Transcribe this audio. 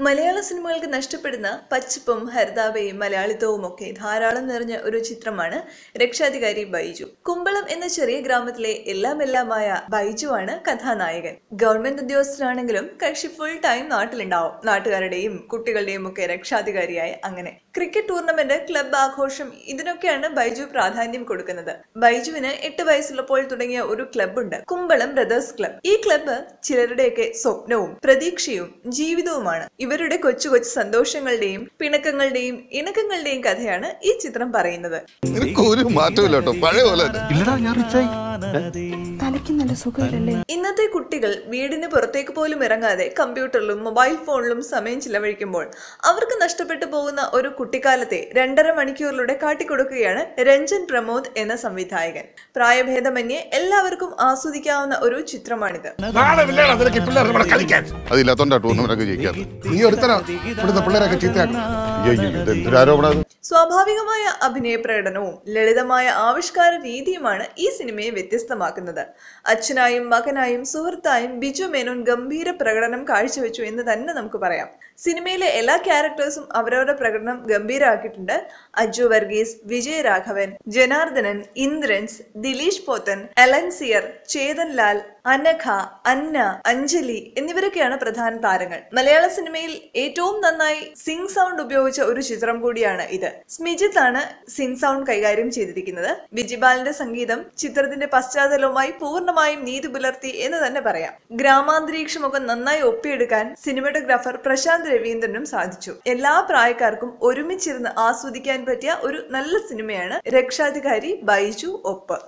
മലയാള സിനിമകൾക്ക് നഷ്ടപ്പെടുന്ന പച്ചപ്പും ഹരിതാപയും മലയാളിത്തവും ഒക്കെ ധാരാളം നിറഞ്ഞ ഒരു ചിത്രമാണ് രക്ഷാധികാരി ബൈജു. കുമ്പളം എന്ന ചെറിയ ഗ്രാമത്തിലെ എല്ലാമായ ബൈജുവാണ് കഥാനായകൻ. ഗവൺമെന്റ് ഉദ്യോഗസ്ഥനാണെങ്കിലും കക്ഷി ഫുൾ ടൈം നാട്ടിലുണ്ടാവും. നാട്ടുകാരുടെയും കുട്ടികളുടെയും ഒക്കെ രക്ഷാധികാരിയായി. അങ്ങനെ ക്രിക്കറ്റ് ടൂർണമെന്റ്, ക്ലബ് ആഘോഷം, ഇതിനൊക്കെയാണ് ബൈജു പ്രാധാന്യം കൊടുക്കുന്നത്. ബൈജുവിന് 8 വയസ്സുള്ളപ്പോൾ തുടങ്ങിയ ഒരു ക്ലബ്ബുണ്ട്, കുമ്പളം ബ്രദേഴ്സ് ക്ലബ്. ഈ ക്ലബ്ബ് ചിലരുടെയൊക്കെ സ്വപ്നവും പ്രതീക്ഷയും ജീവിതവുമാണ്. ഇവരുടെ കൊച്ചു കൊച്ചു സന്തോഷങ്ങളുടെയും പിണക്കങ്ങളുടെയും ഇണക്കങ്ങളുടെയും കഥയാണ് ഈ ചിത്രം പറയുന്നത്. ഇന്നത്തെ കുട്ടികൾ വീടിന് പുറത്തേക്ക് പോലും ഇറങ്ങാതെ കമ്പ്യൂട്ടറിലും മൊബൈൽ ഫോണിലും സമയം ചിലവഴിക്കുമ്പോൾ അവർക്ക് നഷ്ടപ്പെട്ടു പോകുന്ന ഒരു കുട്ടിക്കാലത്തെ 2.5 മണിക്കൂറിലൂടെ കാട്ടിക്കൊടുക്കുകയാണ് രഞ്ജൻ പ്രമോദ് എന്ന സംവിധായകൻ. പ്രായഭേദമന്യേ എല്ലാവർക്കും ആസ്വദിക്കാവുന്ന ഒരു ചിത്രമാണിത്. സ്വാഭാവികമായ അഭിനയ പ്രകടനവും ലളിതമായ ആവിഷ്കാര രീതിയുമാണ് ഈ സിനിമയെ വ്യത്യസ്തമാക്കുന്നത്. അച്ഛനായും മകനായും സുഹൃത്തായും ബിജു മേനോൻ ഗംഭീര പ്രകടനം കാഴ്ചവെച്ചു എന്ന് തന്നെ നമുക്ക് പറയാം. സിനിമയിലെ എല്ലാ ക്യാരക്ടേഴ്സും അവരവരുടെ പ്രകടനം ഗംഭീരമാക്കിയിട്ടുണ്ട്. അജു വർഗീസ്, വിജയ് രാഘവൻ, ജനാർദ്ദനൻ, ഇന്ദ്രൻസ്, ദിലീഷ് പോത്തൻ, അലൻസിയർ, ചേതൻ ലാൽ, അനഘ, അന്ന, അഞ്ജലി എന്നിവരൊക്കെയാണ് പ്രധാന താരങ്ങൾ. മലയാള സിനിമയിൽ ഏറ്റവും നന്നായി സിംഗ് സൗണ്ട് ഉപയോഗിച്ച ഒരു ചിത്രം കൂടിയാണ് ഇത്. സ്മിജിത്ത് ആണ് സിംഗ് സൗണ്ട് കൈകാര്യം ചെയ്തിരിക്കുന്നത്. ബിജിബാലിന്റെ സംഗീതം ചിത്രത്തിന്റെ പശ്ചാത്തലവുമായി പൂർണ്ണമായും നീതി പുലർത്തി എന്ന് തന്നെ പറയാം. ഗ്രാമാന്തരീക്ഷമൊക്കെ നന്നായി ഒപ്പിയെടുക്കാൻ സിനിമാറ്റോഗ്രാഫർ പ്രശാന്ത് രവീന്ദ്രനും സാധിച്ചു. എല്ലാ പ്രായക്കാർക്കും ഒരുമിച്ചിരുന്ന് ആസ്വദിക്കാൻ പറ്റിയ ഒരു നല്ല സിനിമയാണ് രക്ഷാധികാരി ബൈജു ഒപ്പ്.